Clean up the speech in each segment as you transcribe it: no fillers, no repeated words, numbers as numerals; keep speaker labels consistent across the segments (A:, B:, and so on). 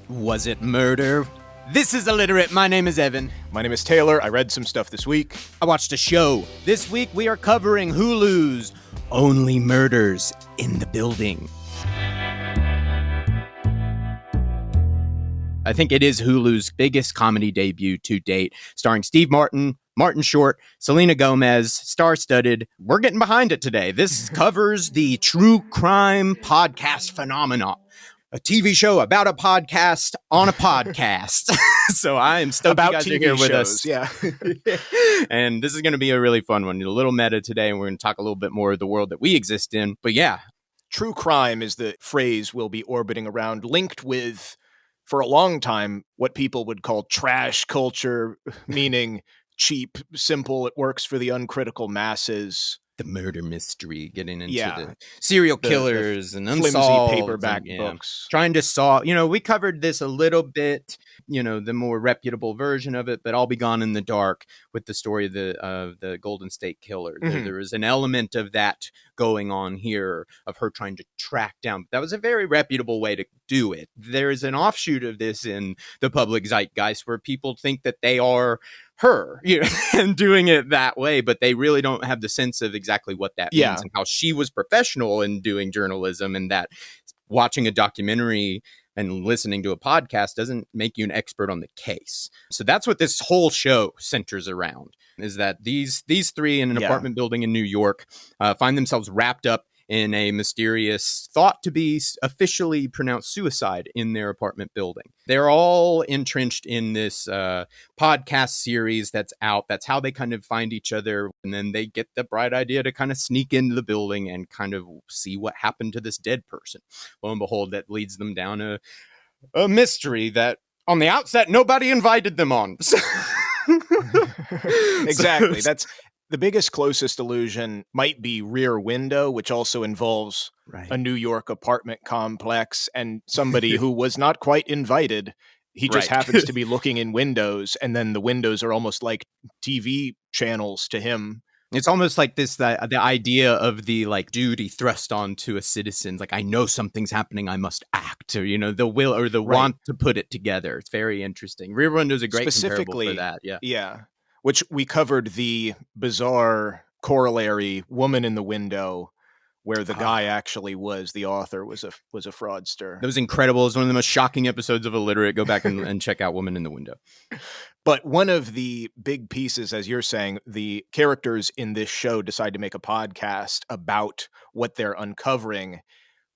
A: Was it murder? This is Illiterate. My name is Evan.
B: My name is Taylor. I read some stuff this week.
A: I watched a show. This week we are covering Hulu's Only Murders in the Building. I think it is Hulu's biggest comedy debut to date, starring Steve Martin, Martin Short, Selena Gomez, star-studded. We're getting behind it today. This covers the true crime podcast phenomenon. A TV show about a podcast on a podcast. So I am stoked
B: about
A: you guys
B: TV
A: are here with
B: shows,
A: us.
B: yeah.
A: And this is going to be a really fun one. A little meta today, and we're going to talk a little bit more of the world that we exist in. But yeah.
B: True crime is the phrase we'll be orbiting around, linked with, for a long time, what people would call trash culture, meaning cheap, simple, it works for the uncritical masses.
A: The murder mystery, getting into
B: Yeah.
A: the serial killers and
B: flimsy
A: unsolved
B: paperback
A: and,
B: books.
A: Trying to solve, we covered this a little bit, the more reputable version of it, but I'll Be Gone in the Dark with the story of the Golden State Killer.
B: Mm-hmm.
A: There is an element of that going on here, of her trying to track down. That was a very reputable way to do it. There is an offshoot of this in the public zeitgeist where people think that they are her, and doing it that way, but they really don't have the sense of exactly what that means and how she was professional in doing journalism, and that watching a documentary and listening to a podcast doesn't make you an expert on the case. So that's what this whole show centers around, is that these three in an apartment building in New York find themselves wrapped up in a mysterious, thought to be officially pronounced suicide in their apartment building. They're all entrenched in this podcast series that's out. That's how they kind of find each other. And then they get the bright idea to kind of sneak into the building and kind of see what happened to this dead person. Lo and behold, that leads them down a mystery that on the outset, nobody invited them on.
B: Exactly. That's the biggest closest illusion might be Rear Window, which also involves a New York apartment complex and somebody who was not quite invited. He just happens to be looking in windows, and then the windows are almost like TV channels to him.
A: It's almost like this, the idea of the duty thrust onto a citizen. Like, I know something's happening, I must act, or, the will or the want to put it together. It's very interesting. Rear Window is a great comparable for that. Yeah.
B: Yeah. Which we covered the bizarre corollary Woman in the Window, where the guy actually was the author, was a fraudster.
A: That was incredible. It's one of the most shocking episodes of Illiterate. Go back and check out Woman in the Window.
B: But one of the big pieces, as you're saying, the characters in this show decide to make a podcast about what they're uncovering,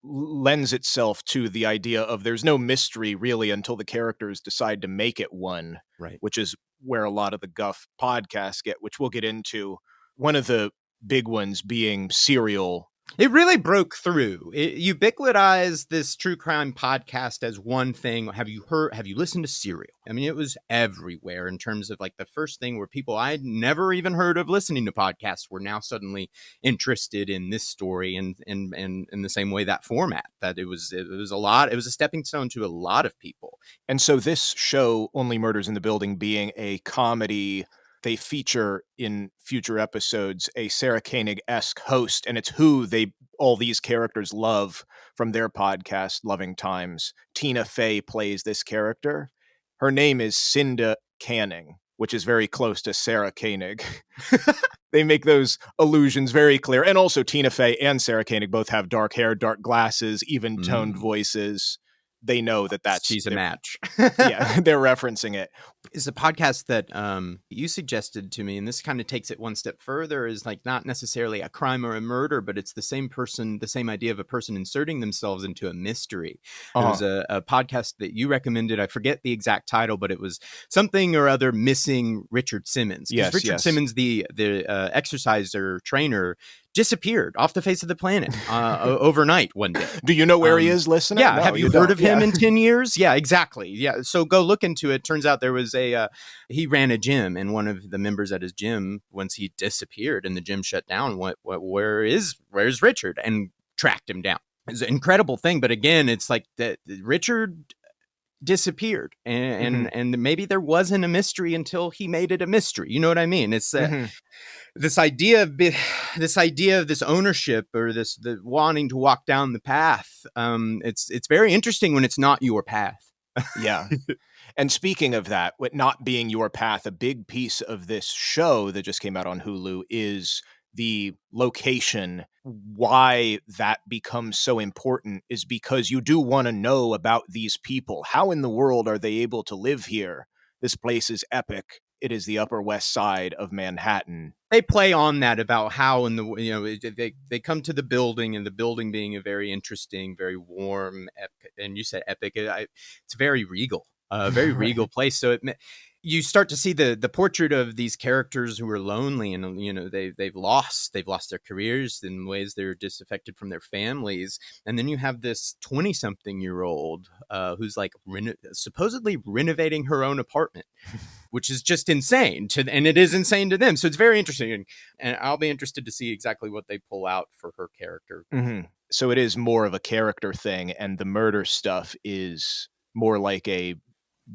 B: lends itself to the idea of there's no mystery really until the characters decide to make it one, which is where a lot of the guff podcasts get, which we'll get into. One of the big ones being Serial.
A: It really broke through. It ubiquitized this true crime podcast as one thing. Have you listened to Serial? I mean, it was everywhere in terms of the first thing where people I'd never even heard of listening to podcasts were now suddenly interested in this story, and in the same way, that format, that it was a stepping stone to a lot of people.
B: And so this show, Only Murders in the Building, being a comedy, they feature in future episodes a Sarah Koenig-esque host, and it's who all these characters love from their podcast, Loving Times. Tina Fey plays this character. Her name is Cinda Canning, which is very close to Sarah Koenig. They make those allusions very clear. And also Tina Fey and Sarah Koenig both have dark hair, dark glasses, even-toned voices. They know that's...
A: She's a match.
B: Yeah, they're referencing it.
A: Is a podcast that you suggested to me, and this kind of takes it one step further, is not necessarily a crime or a murder, but it's the same idea of a person inserting themselves into a mystery. It was a podcast that you recommended. I forget the exact title, but it was something or other missing Richard Simmons.
B: Yes,
A: Richard Simmons, the exerciser trainer, disappeared off the face of the planet overnight one day.
B: Do you know where he is, listener?
A: Yeah.
B: No,
A: have you heard of him in 10 years? Yeah, exactly. Yeah. So go look into it. Turns out there was he ran a gym, and one of the members at his gym, once he disappeared and the gym shut down, where's Richard? And tracked him down. It's an incredible thing. But again, it's like that Richard disappeared, and maybe there wasn't a mystery until he made it a mystery. You know what I mean? It's this idea of this ownership, or the wanting to walk down the path. It's very interesting when it's not your path.
B: Yeah. And speaking of that, with not being your path, a big piece of this show that just came out on Hulu is the location. Why that becomes so important is because you do want to know about these people. How in the world are they able to live here? This place is epic. It is the Upper West Side of Manhattan.
A: They play on that about how in the, you know, they come to the building, and the building being a very interesting, very warm, and you said epic, it's very regal, very regal
B: Right.
A: place. So you start to see the portrait of these characters who are lonely, and you know they've lost their careers in ways they're disaffected from their families, and then you have this 20-something-year-old who's like supposedly renovating her own apartment, which is just insane and it is insane to them. So it's very interesting, and I'll be interested to see exactly what they pull out for her character.
B: Mm-hmm. So it is more of a character thing, and the murder stuff is more like a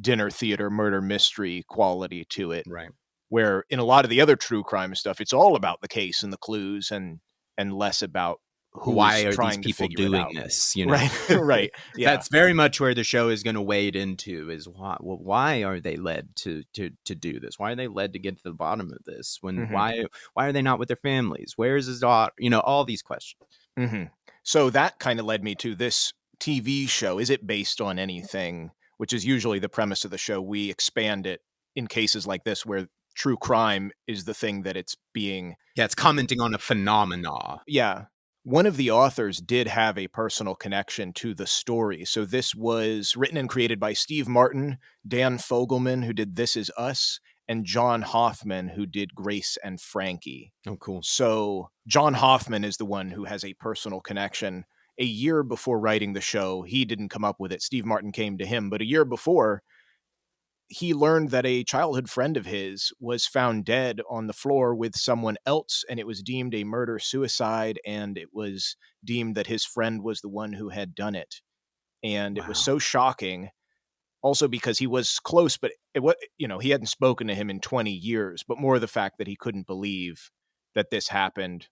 B: dinner theater murder mystery quality to it.
A: Right.
B: Where in a lot of the other true crime stuff, it's all about the case and the clues and less about
A: Why
B: who's
A: are these
B: trying to
A: people
B: figure it
A: doing
B: out.
A: this? You know,
B: Right, right, yeah.
A: That's very much where the show is going to wade into is why are they led to do this? Why are they led to get to the bottom of this? When
B: Mm-hmm.
A: why are they not with their families? Where is his daughter? You know, all these questions.
B: Mm-hmm. So that kind of led me to this TV show. Is it based on anything? Which is usually the premise of the show. We expand it in cases like this where true crime is the thing that it's being.
A: Yeah, it's commenting on a phenomena.
B: Yeah. One of the authors did have a personal connection to the story. So this was written and created by Steve Martin, Dan Fogelman, who did This Is Us, and John Hoffman, who did Grace and Frankie.
A: Oh, cool.
B: So John Hoffman is the one who has a personal connection. A year before writing the show, he didn't come up with it. Steve Martin came to him. But a year before, he learned that a childhood friend of his was found dead on the floor with someone else, and it was deemed a murder-suicide, and it was deemed that his friend was the one who had done it. And it was
A: Wow.
B: so shocking, also because he was close, but he hadn't spoken to him in 20 years, but more the fact that he couldn't believe that this happened,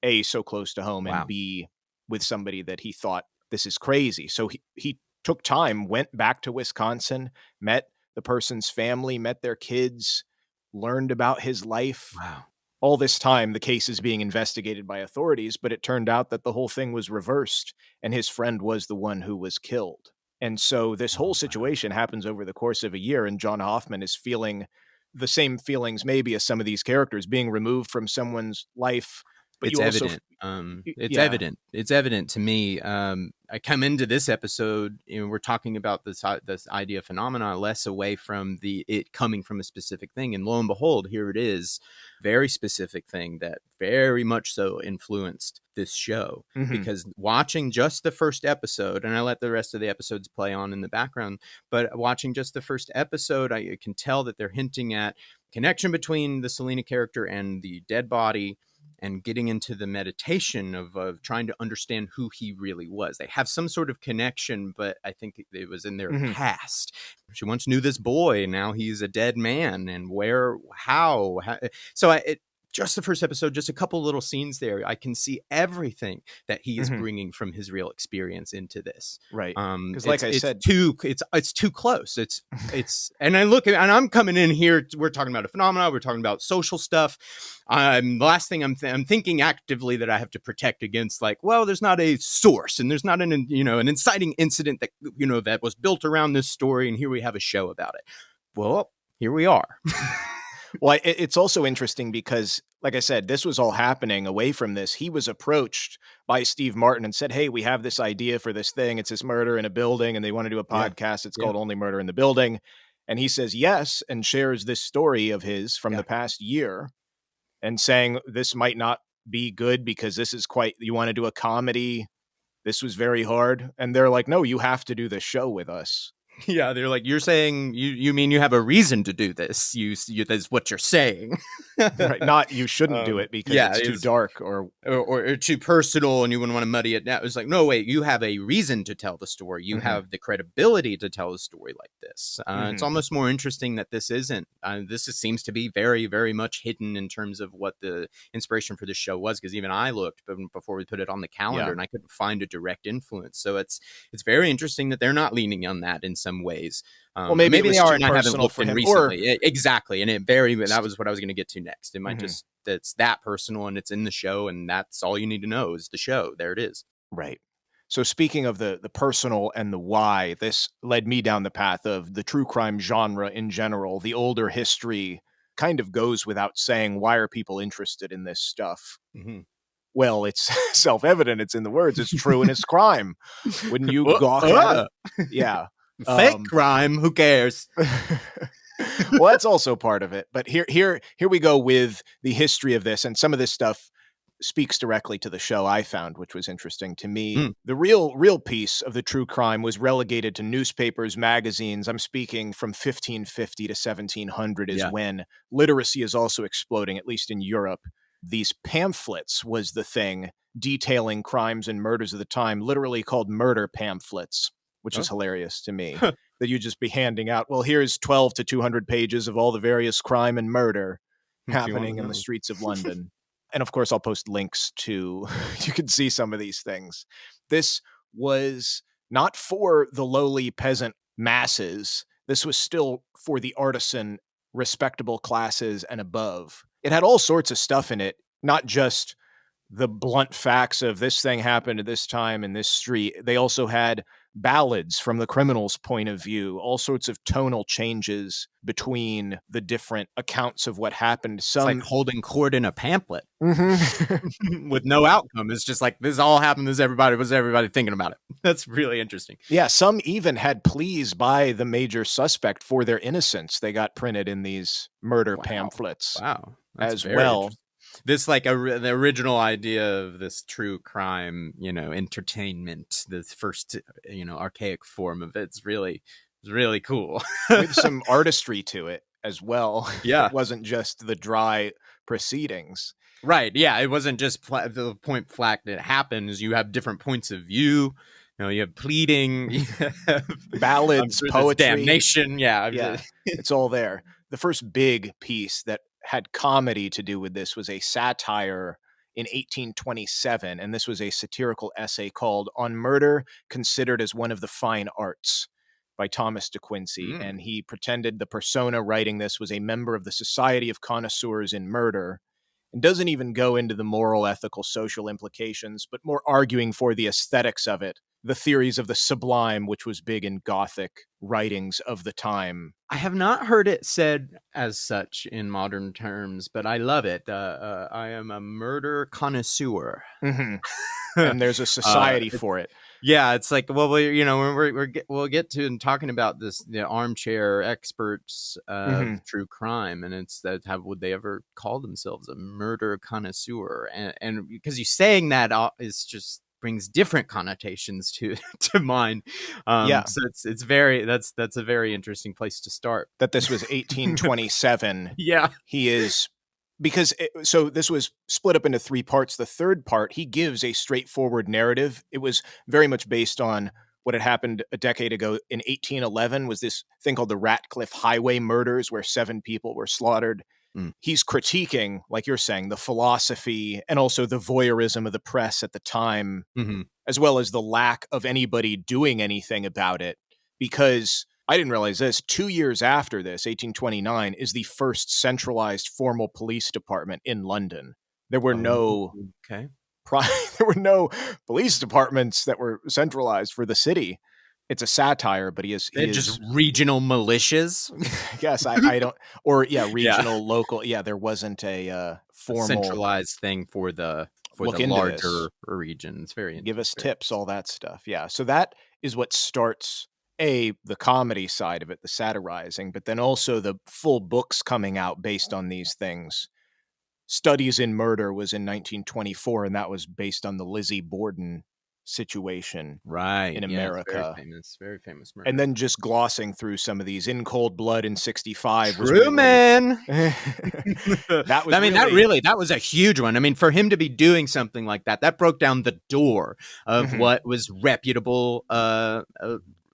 B: A, so close to home, and
A: Wow.
B: B, with somebody that he thought, this is crazy. So he took time, went back to Wisconsin, met the person's family, met their kids, learned about his life.
A: Wow.
B: All this time, the case is being investigated by authorities, but it turned out that the whole thing was reversed, and his friend was the one who was killed. And so this whole situation happens over the course of a year, and John Hoffman is feeling the same feelings maybe as some of these characters, being removed from someone's life. But
A: It's
B: you also,
A: evident. It's
B: yeah.
A: evident. It's evident to me. I come into this episode, you know, we're talking about this idea of phenomena, less away from it coming from a specific thing, and lo and behold, here it is, very specific thing that very much so influenced this show.
B: Mhm.
A: Because watching just the first episode, and I let the rest of the episodes play on in the background, but watching just the first episode, I can tell that they're hinting at connection between the Selena character and the dead body, and getting into the meditation of trying to understand who he really was. They have some sort of connection, but I think it was in their past. She once knew this boy, and now he's a dead man. And how? So just the first episode, just a couple little scenes there, I can see everything that he is bringing from his real experience into this.
B: Right. Because like I said,
A: it's too close. It's and I look at, and I'm coming in here, we're talking about a phenomena, we're talking about social stuff. The last thing I'm thinking actively that I have to protect against, like, well, there's not a source, and there's not an inciting incident that, that was built around this story, and here we have a show about it. Well, here we are.
B: Well, it's also interesting because, like I said, this was all happening away from this. He was approached by Steve Martin and said, hey, we have this idea for this thing. It's this murder in a building, and they want to do a podcast. It's called Only Murder in the Building. And he says yes, and shares this story of his from the past year, and saying this might not be good because this is you want to do a comedy. This was very hard. And they're like, no, you have to do this show with us.
A: Yeah, they're like, you're saying you mean you have a reason to do this? That's what you're saying.
B: Right, not you shouldn't do it because it's too dark or
A: too personal, and you wouldn't want to muddy it down. It's like, no, wait, you have a reason to tell the story. You have the credibility to tell a story like this. It's almost more interesting that this isn't. This seems to be very, very much hidden in terms of what the inspiration for this show was, because even I looked before we put it on the calendar, and I couldn't find a direct influence. So it's very interesting that they're not leaning on that. some ways.
B: Well, maybe it was
A: they are,
B: too
A: and I haven't
B: personal
A: looked
B: for
A: in
B: him,
A: recently. Exactly, and that was what I was going to get to next. It might
B: Mhm.
A: just it's that personal, and it's in the show, and that's all you need to know is the show. There it is.
B: Right. So speaking of the personal and the why, this led me down the path of the true crime genre in general. The older history kind of goes without saying. Why are people interested in this stuff?
A: Mm-hmm.
B: Well, it's self-evident. It's in the words. It's true and it's crime. Wouldn't you gawk at it? Yeah.
A: Fake crime. Who cares?
B: Well, that's also part of it. But here we go with the history of this, and some of this stuff speaks directly to the show, I found, which was interesting to me. The real piece of the true crime was relegated to newspapers, magazines. I'm speaking from 1550 to 1700 is when literacy is also exploding, at least in Europe. These pamphlets was the thing, detailing crimes and murders of the time, literally called murder pamphlets, which is hilarious to me. That you just be handing out, well, here's 12 to 200 pages of all the various crime and murder happening in the streets of London. And of course, I'll post links to, you can see some of these things. This was not for the lowly peasant masses. This was still for the artisan, respectable classes and above. It had all sorts of stuff in it, not just the blunt facts of this thing happened at this time in this street. They also had ballads from the criminal's point of view, all sorts of tonal changes between the different accounts of what happened.
A: It's like holding court in a pamphlet with no outcome. It's just like, this all happened. Was everybody thinking about it? That's really interesting.
B: Yeah, some even had pleas by the major suspect for their innocence. They got printed in these murder pamphlets
A: That's
B: as well.
A: This the original idea of this true crime, entertainment, the first, archaic form of it's really cool.
B: With some artistry to it as well.
A: Yeah.
B: It wasn't just the dry proceedings.
A: Right. Yeah. It wasn't just the point flat that happens. You have different points of view. You have pleading, you have
B: ballads, poetry,
A: damnation.
B: Yeah. It's all there. The first big piece that had comedy to do with this was a satire in 1827, and this was a satirical essay called On Murder Considered as One of the Fine Arts by Thomas de Quincey, and he pretended the persona writing this was a member of the Society of Connoisseurs in Murder, and doesn't even go into the moral, ethical, social implications, but more arguing for the aesthetics of it, the theories of the sublime, which was big in Gothic writings of the time.
A: I have not heard it said as such in modern terms, but I love it. I am a murder connoisseur.
B: Mm-hmm. And there's a society for it.
A: Yeah, it's like, well, we'll get to talking about this, the armchair experts of true crime, and it's that would they ever call themselves a murder connoisseur? And because you saying that is just brings different connotations to mind. So it's very that's a very interesting place to start.
B: That this was 1827.
A: Yeah,
B: he is. Because so this was split up into three parts. The third part, he gives a straightforward narrative. It was very much based on what had happened a decade ago in 1811, was this thing called the Ratcliffe Highway murders, where 7 people were slaughtered. He's critiquing, like you're saying, the philosophy and also the voyeurism of the press at the time, as well as the lack of anybody doing anything about it. Because I didn't realize this, 2 years after this, 1829, is the first centralized formal police department in London. There were there were no police departments that were centralized for the city. It's a satire, but he is
A: just regional militias.
B: I guess I don't, or regional, local. Yeah, there wasn't a formal
A: centralized thing for the larger region. It's very
B: give us tips, all that stuff. Yeah, so that is what starts the comedy side of it, the satirizing, but then also the full books coming out based on these things. Studies in Murder was in 1924, and that was based on the Lizzie Borden situation in America.
A: Very famous murder.
B: And then just glossing through some of these, In Cold Blood in 65 was
A: Truman.
B: That was
A: that was a huge one. I mean, for him to be doing something like that broke down the door of what was reputable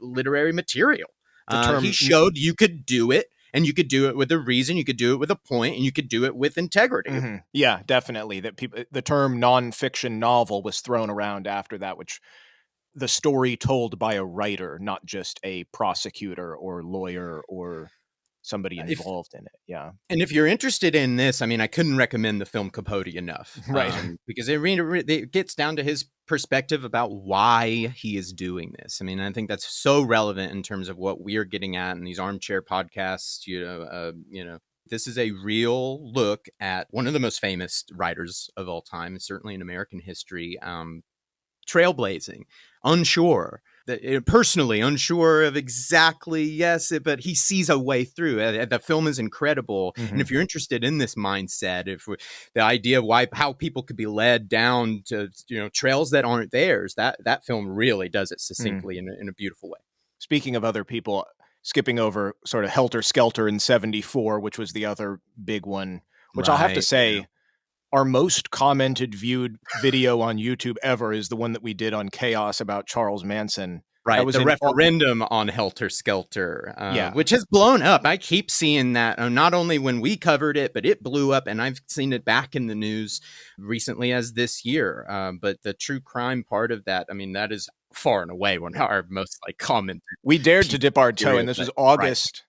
A: literary material. He showed you could do it, and you could do it with a reason, you could do it with a point, and you could do it with integrity.
B: Yeah, definitely. The term nonfiction novel was thrown around after that, which the story told by a writer, not just a prosecutor or lawyer or somebody
A: If
B: involved in it. Yeah.
A: And if you're interested in this, I mean, I couldn't recommend the film Capote enough,
B: Right.
A: because it gets down to his perspective about why he is doing this. I mean, I think that's so relevant in terms of what we are getting at in these armchair podcasts. This is a real look at one of the most famous writers of all time, certainly in American history, trailblazing, unsure. Personally unsure of exactly, yes, but he sees a way through. The film is incredible, and if you're interested in this mindset, the idea of how people could be led down to trails that aren't theirs, that film really does it succinctly in a beautiful way.
B: Speaking of other people, skipping over sort of Helter Skelter in '74, which was the other big one, which I'll have to say, our most commented viewed video on YouTube ever is the one that we did on Chaos about Charles Manson.
A: Right,
B: that was
A: the referendum on Helter Skelter,
B: yeah,
A: which has blown up. I keep seeing that, not only when we covered it, but it blew up, and I've seen it back in the news recently as this year. But the true crime part of that, I mean, that is far and away one of our most commented.
B: We dared to dip our toe, and this was August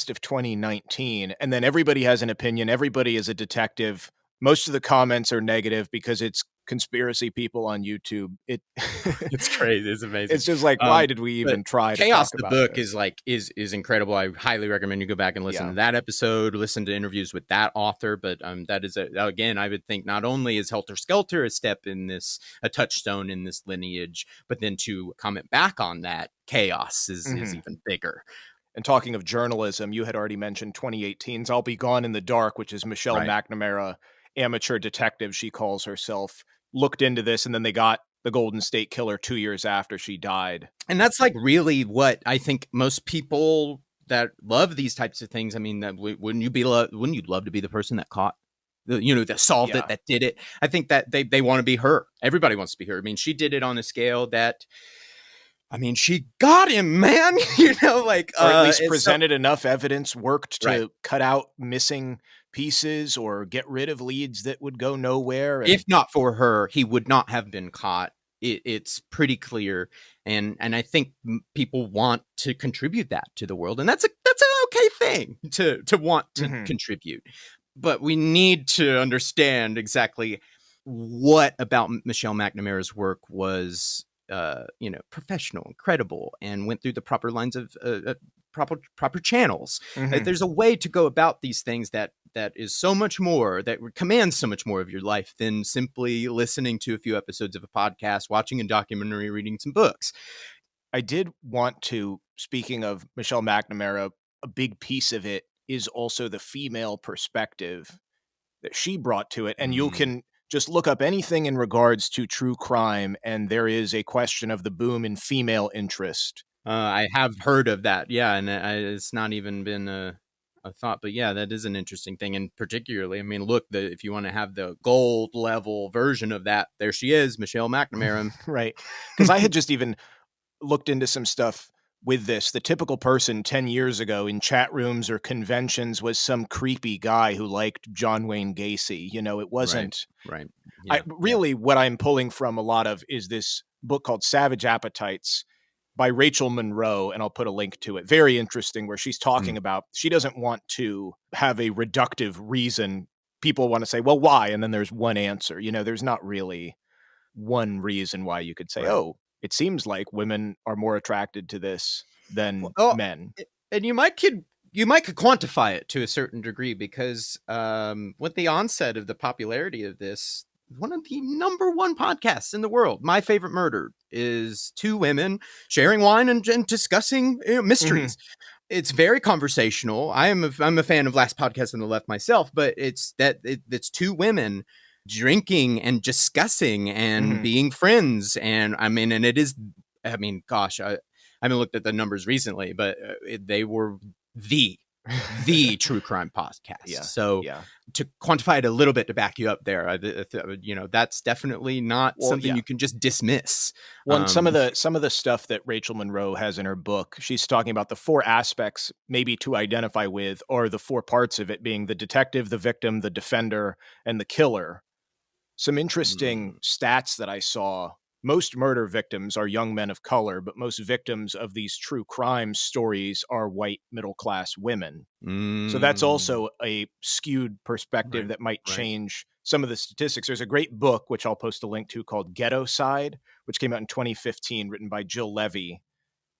B: of 2019, and then everybody has an opinion. Everybody is a detective. Most of the comments are negative because it's conspiracy people on YouTube.
A: It's crazy. It's amazing.
B: It's just like, why did we even try to
A: Chaos,
B: talk
A: the
B: about
A: book
B: this?
A: is incredible. I highly recommend you go back and listen to that episode, listen to interviews with that author. But that is, again, I would think not only is Helter Skelter a step in this, a touchstone in this lineage, but then to comment back on that, Chaos is even bigger.
B: And talking of journalism, you had already mentioned 2018's I'll Be Gone in the Dark, which is Michelle McNamara, amateur detective, she calls herself, looked into this, and then they got the Golden State Killer 2 years after she died.
A: And that's really what I think most people that love these types of things, I mean, wouldn't you love to be the person that caught that solved it, that did it? I think that they want to be her. Everybody wants to be her. I mean, she did it on a scale that, I mean, she got him, man. Or
B: at least presented enough evidence, worked to cut out missing pieces or get rid of leads that would go nowhere.
A: If not for her, he would not have been caught. It's pretty clear, and I think people want to contribute that to the world, and that's an okay thing to want to contribute. But we need to understand exactly what about Michelle McNamara's work was professional and credible and went through the proper lines of proper channels. There's a way to go about these things that is so much more, that commands so much more of your life than simply listening to a few episodes of a podcast, watching a documentary, reading some books.
B: I did want to, speaking of Michelle McNamara, a big piece of it is also the female perspective that she brought to it. And you can just look up anything in regards to true crime, and there is a question of the boom in female interest.
A: I have heard of that. Yeah. And it's not even been a thought, but yeah, that is an interesting thing. And particularly, I mean, look, if you want to have the gold level version of that, there she is, Michelle McNamara.
B: Right. Because I had just even looked into some stuff with this. The typical person 10 years ago in chat rooms or conventions was some creepy guy who liked John Wayne Gacy. It wasn't
A: right. Yeah.
B: What I'm pulling from a lot of is this book called Savage Appetites by Rachel Monroe, and I'll put a link to it. Very interesting, where she's talking about, she doesn't want to have a reductive reason. People want to say, well, why? And then there's one answer. There's not really one reason why you could say, oh, it seems like women are more attracted to this than men.
A: And you might could quantify it to a certain degree, because with the onset of the popularity of this, one of the number one podcasts in the world, My Favorite Murder, is two women sharing wine and discussing mysteries. It's very conversational. I'm a fan of Last Podcast on the Left myself, but it's two women drinking and discussing and being friends. And gosh, I haven't looked at the numbers recently, but they were the true crime podcast.
B: Yeah.
A: So to quantify it a little bit, to back you up there, that's definitely not something you can just dismiss.
B: Well, some of the stuff that Rachel Monroe has in her book, she's talking about the four aspects maybe to identify with, or the four parts of it being the detective, the victim, the defender, and the killer. Some interesting stats that I saw most murder victims are young men of color, but most victims of these true crime stories are white middle-class women. So that's
A: Mm,
B: also a skewed perspective
A: right,
B: that might
A: right.
B: change some of the statistics. There's a great book, which I'll post a link to, called Ghettoside, which came out in 2015, written by Jill Levy.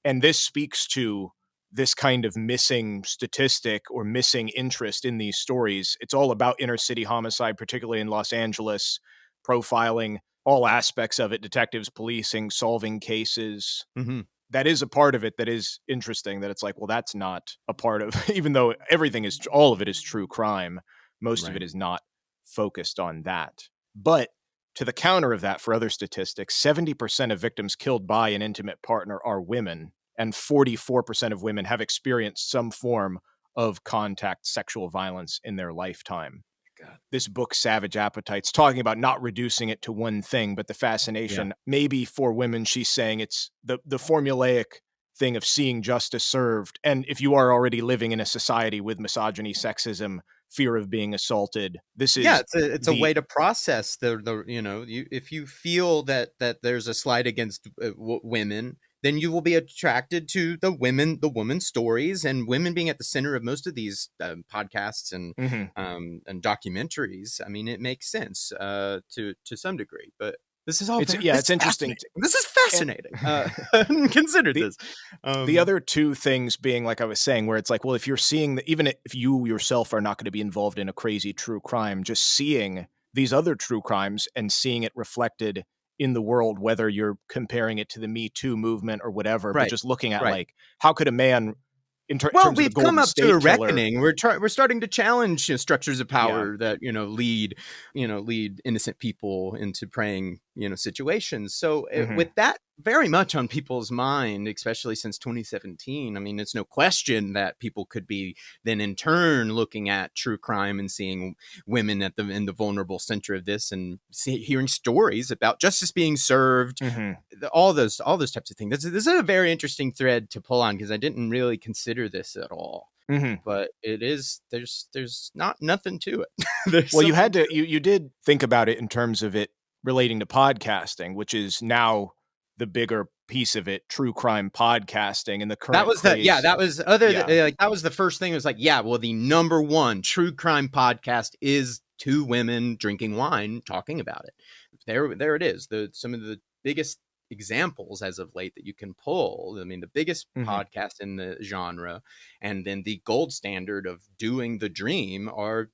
B: And this speaks to this kind of missing statistic or missing interest in these stories. It's all about inner city homicide, particularly in Los Angeles, profiling all aspects of it, detectives, policing, solving cases.
A: Hmm.
B: That is a part of it that is interesting, that it's like, well, that's not a part of, even though everything is, all of it is true crime, most of it
A: Right.
B: is not focused on that. But to the counter of that, for other statistics, 70% of victims killed by an intimate partner are women, and 44% of women have experienced some form of contact sexual violence in their lifetime.
A: God.
B: This book, Savage Appetites, talking about not reducing it to one thing, but the
A: Yeah.
B: fascination. Maybe for women, she's saying it's the formulaic thing of seeing justice served. And if you are already living in a society with misogyny, sexism, fear of being assaulted, this
A: Yeah,
B: is
A: it's a
B: the
A: way to process the if you feel that there's a slight against women, then you will be attracted to the women's stories, and women being at the center of most of these podcasts
B: Mhm.
A: and documentaries. I mean, it makes sense to some degree, but this is all
B: It's,
A: very
B: yeah,
A: this
B: it's
A: is
B: interesting.
A: fascinating. This is
B: And
A: fascinating. I hadn't considered
B: the
A: this.
B: the
A: Um,
B: other two things being, like I was saying, where it's like, well, if you're seeing that, even if you yourself are not going to be involved in a crazy true crime, just seeing these other true crimes and seeing it reflected in the world, whether you're comparing it to the Me Too movement or whatever, but
A: right,
B: just looking at,
A: right.
B: like, how could a man, in
A: Well,
B: terms of the
A: we've come
B: Golden
A: up to a
B: State Killer?
A: reckoning. We're starting to challenge structures of
B: Yeah.
A: power that lead innocent people into preying situations. So
B: Hmm.
A: with that very much on people's mind, especially since 2017, I mean, it's no question that people could be then in turn looking at true crime and seeing women in the vulnerable center of this, and hearing stories about justice being served,
B: Hmm.
A: all those types of things. This is a very interesting thread to pull on, because I didn't really consider this at all.
B: Hmm.
A: But it is there's not nothing to it. There's
B: Well, you
A: something
B: had
A: to
B: to, you did think about it in terms of it relating to podcasting, which is now the bigger piece of it, true crime podcasting and the
A: that
B: current
A: was the yeah
B: craze.
A: that was other
B: Yeah.
A: than, like, that was the first thing. It was like, yeah, well, the number one true crime podcast is two women drinking wine talking about it. There it is. Some of the biggest examples as of late that you can pull. I mean, the biggest
B: Mhm.
A: podcast in the genre, and then the gold standard of doing the dream are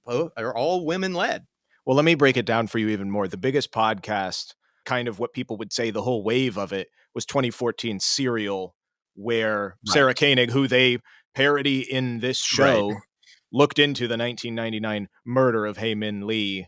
A: all women led.
B: Well, let me break it down for you even more. The biggest podcast, kind of what people would say the whole wave of it, was 2014 Serial, where Sarah
A: Right.
B: Koenig, who they parody in this
A: Right.
B: show, looked into the 1999 murder of Hae Min Lee,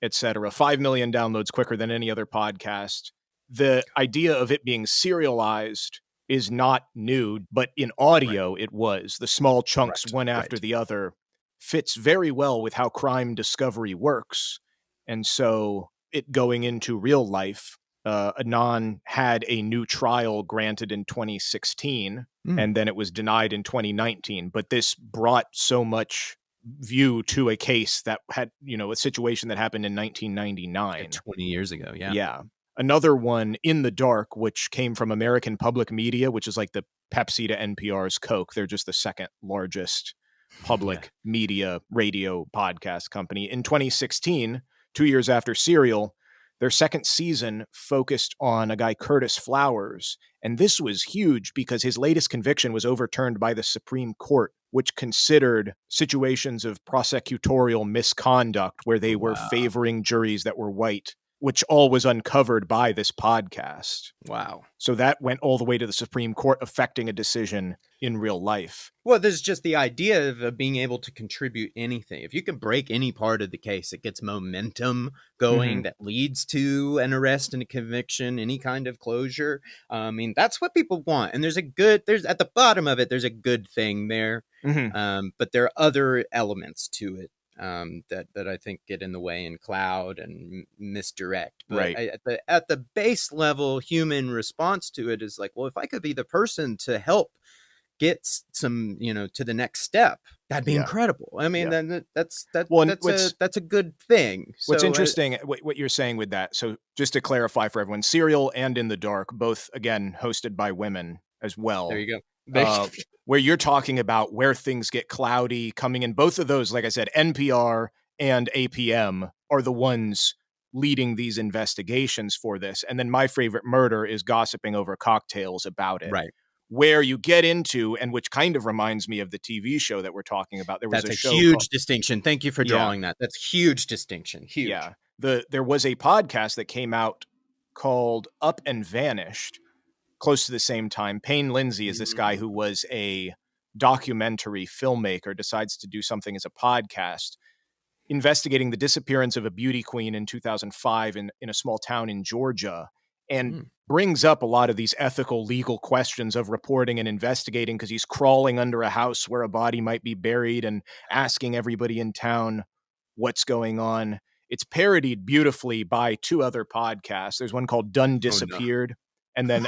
B: etc. 5 million downloads quicker than any other podcast. The idea of it being serialized is not new, but in
A: Right.
B: audio it was. The small chunks,
A: Right.
B: one after
A: Right.
B: the other, fits very well with how crime discovery works. And so, it going into real life, Anon had a new trial granted in 2016,
A: Mm.
B: and then it was denied in 2019. But this brought so much view to a case that had, a situation that happened in
A: Yeah,
B: 1999.
A: 20 years ago. Yeah.
B: Yeah. Another one, In the Dark, which came from American Public Media, which is like the Pepsi to NPR's Coke. They're just the second largest
A: Yeah.
B: public media radio podcast company. In 2016, 2 years after Serial, their second season focused on a guy, Curtis Flowers. And this was huge because his latest conviction was overturned by the Supreme Court, which considered situations of prosecutorial misconduct where they were
A: Wow.
B: favoring juries that were white, which all was uncovered by this podcast.
A: Wow.
B: So that went all the way to the Supreme Court, affecting a decision in real life.
A: Well, there's just the idea of being able to contribute anything. If you can break any part of the case, it gets momentum
B: Hmm.
A: going that leads to an arrest and a conviction, any kind of closure. I mean, that's what people want. And there's at the bottom of it, there's a good thing there.
B: Hmm.
A: But there are other elements to it that I think get in the way and cloud and misdirect. But
B: Right.
A: at the base level, human response to it is like, well, if I could be the person to help gets some, to the next step, that'd be incredible. I mean, then that's a good thing.
B: What's
A: So
B: interesting, what you're saying with that. So just to clarify for everyone, Serial and In the Dark, both again hosted by women as well.
A: there you go.
B: Where you're talking about where things get cloudy coming in. Both of those, like I said, NPR and APM are the ones leading these investigations for this. And then My Favorite Murder is gossiping over cocktails about it.
A: Right.
B: Where you get into, and which kind of reminds me of the TV show that we're talking about. There was
A: That's
B: a show
A: huge distinction. Thank you for drawing that. That's huge distinction. Huge.
B: Yeah. There was a podcast that came out called Up and Vanished close to the same time. Payne Lindsay is this guy who was a documentary filmmaker, decides to do something as a podcast, investigating the disappearance of a beauty queen in 2005 in a small town in Georgia, and brings up a lot of these ethical, legal questions of reporting and investigating, because he's crawling under a house where a body might be buried and asking everybody in town what's going on. It's parodied beautifully by two other podcasts. There's one called Done Disappeared. And then,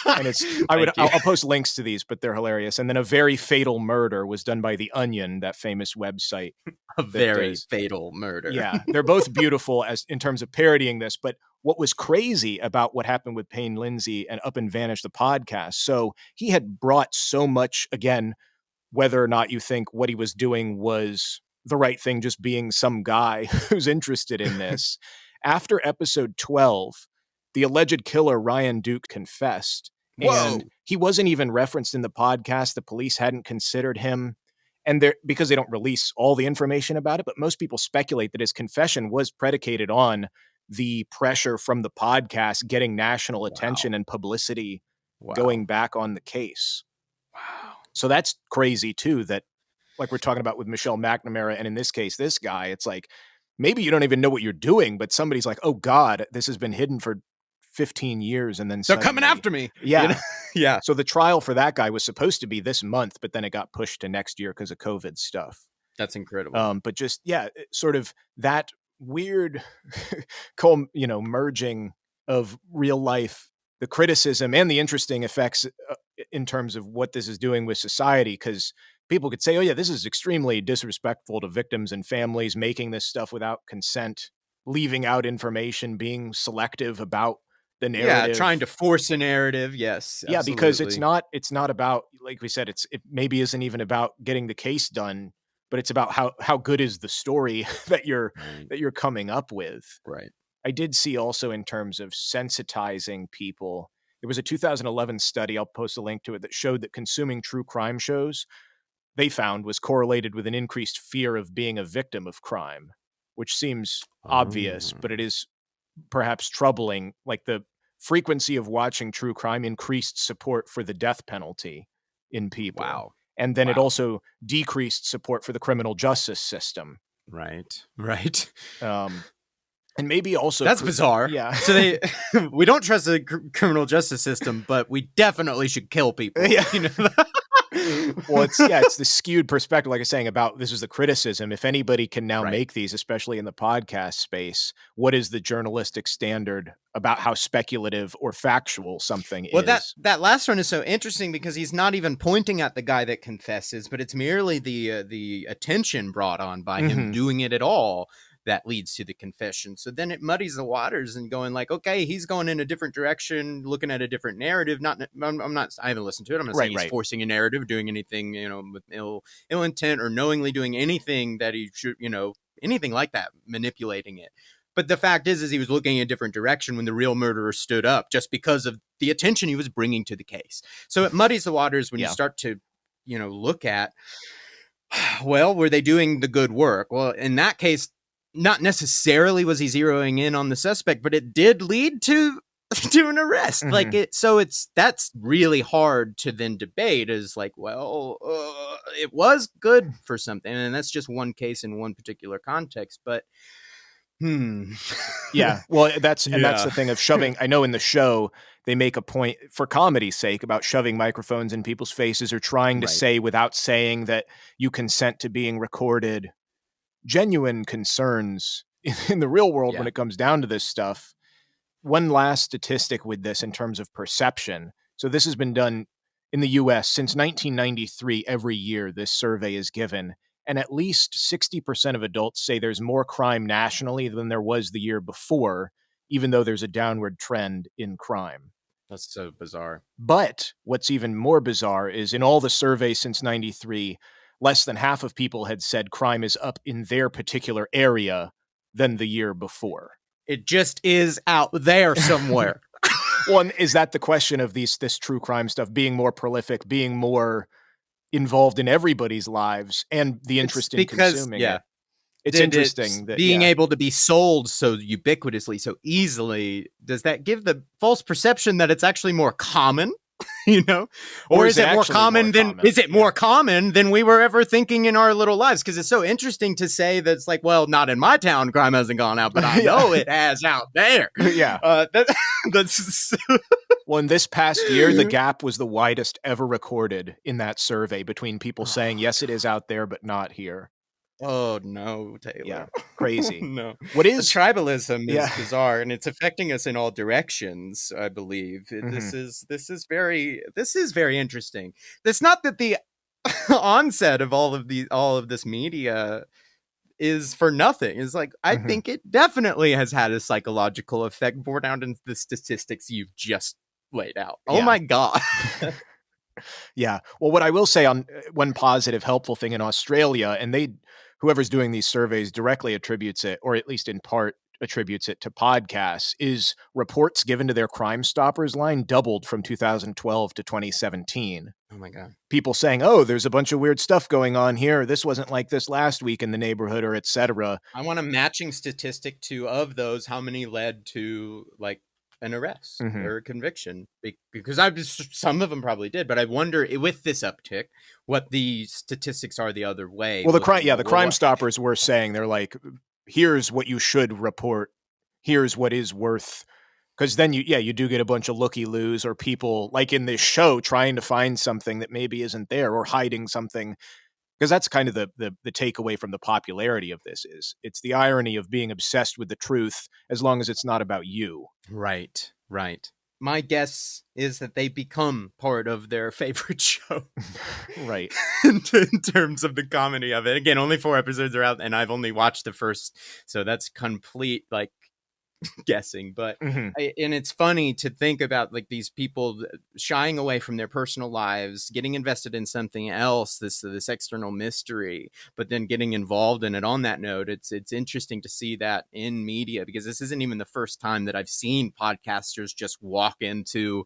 B: I'll post links to these, but they're hilarious. And then A Very Fatal Murder was done by The Onion, that famous website.
A: A Very Fatal Murder.
B: Yeah, they're both beautiful as in terms of parodying this. But what was crazy about what happened with Payne Lindsay and Up and Vanished, the podcast, so he had brought so much, again, whether or not you think what he was doing was the right thing, just being some guy who's interested in this. After episode 12, the alleged killer, Ryan Duke, confessed. And he wasn't even referenced in the podcast. The police hadn't considered him. And because they don't release all the information about it, but most people speculate that his confession was predicated on the pressure from the podcast getting national attention and publicity going back on the case.
A: Wow.
B: So that's crazy too, that like we're talking about with Michelle McNamara, and in this case, this guy, it's like, maybe you don't even know what you're doing, but somebody's like, oh God, this has been hidden for 15 years. And then
A: they're coming after me.
B: Yeah.
A: Yeah.
B: So the trial for that guy was supposed to be this month, but then it got pushed to next year because of COVID stuff.
A: That's incredible.
B: But just, sort of that weird, merging of real life, the criticism and the interesting effects in terms of what this is doing with society. Because people could say, oh yeah, this is extremely disrespectful to victims and families, making this stuff without consent, leaving out information, being selective about the narrative.
A: Yeah, trying to force a narrative. Yes.
B: Yeah, because it's not about, like we said, it maybe isn't even about getting the case done, but it's about how good is the story that you're coming up with.
A: Right.
B: I did see also in terms of sensitizing people, there was a 2011 study, I'll post a link to it, that showed that consuming true crime shows, they found, was correlated with an increased fear of being a victim of crime, which seems obvious, but it is perhaps troubling. Like the frequency of watching true crime increased support for the death penalty in people.
A: Wow.
B: And then it also decreased support for the criminal justice system.
A: Right.
B: And maybe also
A: that's bizarre.
B: Yeah.
A: So we don't trust the criminal justice system, but we definitely should kill people.
B: Yeah. Well, it's the skewed perspective, like I was saying, about this is the criticism. If anybody can now make these, especially in the podcast space, what is the journalistic standard about how speculative or factual something is?
A: Well, that last one is so interesting because he's not even pointing at the guy that confesses, but it's merely the attention brought on by him doing it at all that leads to the confession. So then it muddies the waters and going like, okay, he's going in a different direction, looking at a different narrative. I haven't listened to it. I'm not saying he's forcing a narrative, doing anything, with ill intent or knowingly doing anything that he should, anything like that, manipulating it. But the fact is he was looking in a different direction when the real murderer stood up just because of the attention he was bringing to the case. So it muddies the waters when you start to, look at, well, were they doing the good work? Well, in that case, not necessarily was he zeroing in on the suspect, but it did lead to an arrest. That's really hard to then debate is like, well, it was good for something. And that's just one case in one particular context, but
B: yeah, well, that's the thing of shoving. I know in the show, they make a point for comedy's sake about shoving microphones in people's faces or trying to say without saying that you consent to being recorded. Genuine concerns in the real world when it comes down to this stuff. One last statistic with this in terms of perception. So this has been done in the US, since 1993, every year this survey is given, and at least 60% of adults say there's more crime nationally than there was the year before, even though there's a downward trend in crime.
A: That's so bizarre.
B: But what's even more bizarre is in all the surveys since 93, less than half of people had said crime is up in their particular area than the year before.
A: It just is out there somewhere.
B: Well, and is that the question of this true crime stuff being more prolific, being more involved in everybody's lives, and the interest in consuming it? It's interesting that
A: being able to be sold so ubiquitously, so easily, does that give the false perception that it's actually more common? You know, or is it more common more common than we were ever thinking in our little lives? Because it's so interesting to say that it's like, well, not in my town, crime hasn't gone out, but I know it has out there.
B: Yeah.
A: That's
B: well, in this past year, the gap was the widest ever recorded in that survey between people saying, yes, it is out there, but not here.
A: Oh no, Taylor.
B: Yeah, crazy.
A: No.
B: What is
A: the tribalism is bizarre, and it's affecting us in all directions, I believe. This is very interesting. It's not that the onset of all of this media is for nothing. It's like I think it definitely has had a psychological effect borne out in the statistics you've just laid out. Oh my God.
B: Yeah. Well, what I will say on one positive, helpful thing in Australia, and whoever's doing these surveys directly attributes it, or at least in part attributes it to podcasts, is reports given to their Crime Stoppers line doubled from 2012 to 2017.
A: Oh my God.
B: People saying, oh, there's a bunch of weird stuff going on here. This wasn't like this last week in the neighborhood, or et cetera.
A: I want a matching statistic of those, how many led to like an arrest or a conviction, because some of them probably did, but I wonder with this uptick what the statistics are the other way.
B: Well, the Crime Stoppers were saying, they're like, here's what you should report, here's what is worth, because then you do get a bunch of looky-loos or people like in this show trying to find something that maybe isn't there or hiding something. Because that's kind of the takeaway from the popularity of this is it's the irony of being obsessed with the truth as long as it's not about you.
A: Right. My guess is that they become part of their favorite show.
B: Right.
A: in terms of the comedy of it. Again, only 4 episodes are out and I've only watched the first. So that's complete like guessing, but and it's funny to think about like these people shying away from their personal lives, getting invested in something else, this external mystery, but then getting involved in it. On that note, it's interesting to see that in media, because this isn't even the first time that I've seen podcasters just walk into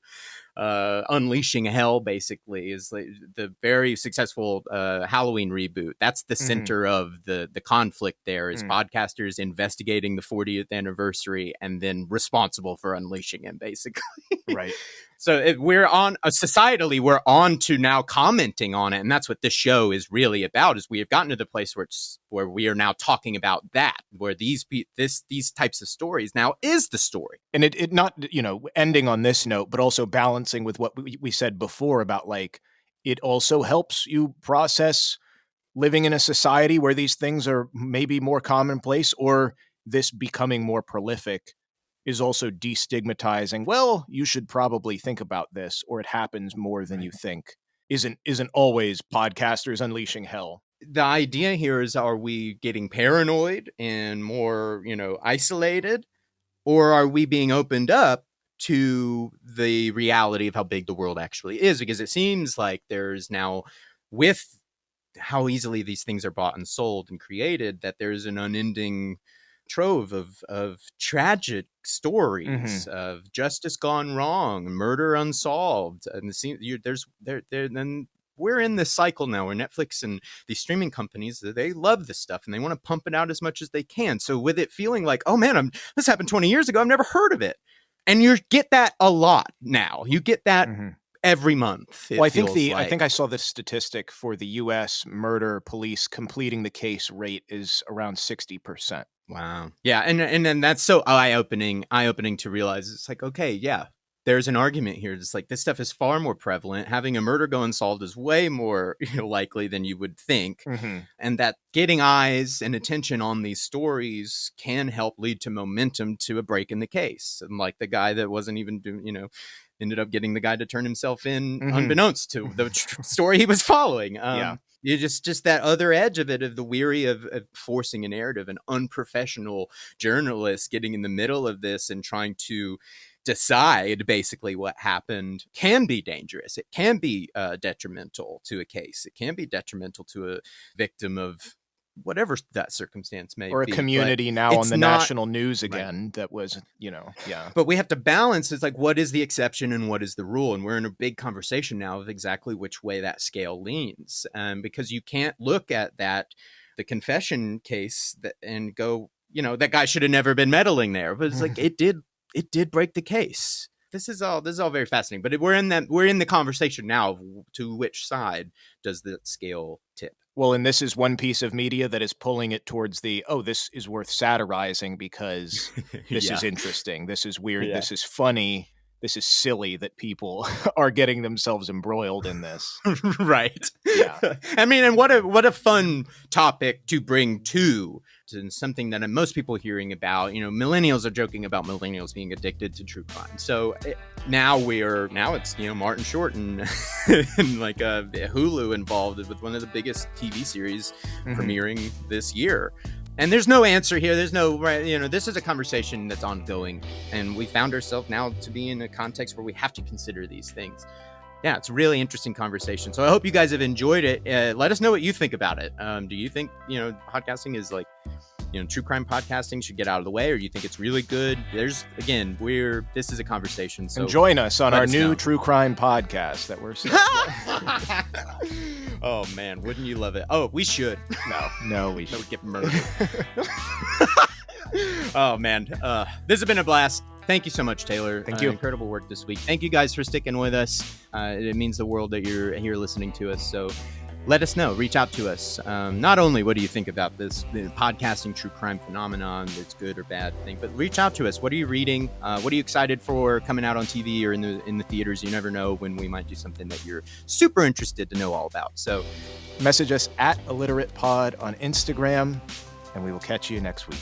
A: unleashing hell. Basically is like the very successful Halloween reboot. That's the center of the conflict there is podcasters investigating the 40th anniversary and then responsible for unleashing him, basically.
B: Right.
A: So societally, we're on to now commenting on it. And that's what this show is really about, is we have gotten to the place where we are now talking about that, where these types of stories now is the story.
B: And it not, ending on this note, but also balancing with what we said before about like, it also helps you process living in a society where these things are maybe more commonplace, or this becoming more prolific is also destigmatizing. Well, you should probably think about this, or it happens more than you think. Isn't always podcasters unleashing hell.
A: The idea here is, are we getting paranoid and more, isolated, or are we being opened up to the reality of how big the world actually is? Because it seems like there's now, with how easily these things are bought and sold and created, that there's an unending trove of tragic stories of justice gone wrong, murder unsolved, and then we're in this cycle now where Netflix and these streaming companies, they love this stuff and they want to pump it out as much as they can. So with it feeling like, oh man, this happened 20 years ago, I've never heard of it, and you get that a lot now. You get that every month.
B: Well, I think I saw this statistic for the U.S. murder police completing the case rate is around 60%.
A: Wow. Yeah, and then that's so eye-opening to realize it's like, okay, yeah, there's an argument here. It's like this stuff is far more prevalent. Having a murder go unsolved is way more likely than you would think, and that getting eyes and attention on these stories can help lead to momentum to a break in the case. And like the guy that wasn't even doing, ended up getting the guy to turn himself in unbeknownst to the story he was following. You just that other edge of it, of the weary of forcing a narrative, an unprofessional journalist getting in the middle of this and trying to decide basically what happened, can be dangerous. It can be detrimental to a case. It can be detrimental to a victim of whatever that circumstance may be.
B: Or a community now on the national news again, right. That was,
A: But we have to balance, it's like, what is the exception and what is the rule? And we're in a big conversation now of exactly which way that scale leans. Because you can't look at the confession case and go, that guy should have never been meddling there. But it's like, it did break the case. This is all very fascinating. But we're in the conversation now of to which side does the scale tip.
B: Well, and this is one piece of media that is pulling it towards this is worth satirizing because this is interesting. This is weird. Yeah. This is funny. This is silly that people are getting themselves embroiled in this.
A: Right.
B: Yeah.
A: I mean, and what a fun topic to bring to something that most people are hearing about. Millennials are joking about millennials being addicted to true crime. So now it's Martin Short and like Hulu involved with one of the biggest TV series premiering this year. And there's no answer here. There's no, this is a conversation that's ongoing. And we found ourselves now to be in a context where we have to consider these things. Yeah, it's a really interesting conversation. So I hope you guys have enjoyed it. Let us know what you think about it. Do you think, podcasting is like, true crime podcasting should get out of the way, or do you think it's really good? This is a conversation. So
B: and join us on our new true crime podcast that we're
A: Oh man, wouldn't you love it? Oh, we should.
B: No, we should.
A: That would get murdered. Oh man, this has been a blast. Thank you so much, Taylor.
B: Thank you.
A: Incredible work this week. Thank you guys for sticking with us. It means the world that you're here listening to us. So let us know. Reach out to us. Not only what do you think about this podcasting true crime phenomenon, that's good or bad thing, but reach out to us. What are you reading? What are you excited for coming out on TV or in the theaters? You never know when we might do something that you're super interested to know all about. So
B: message us at ILLITERATE Pod on Instagram, and we will catch you next week.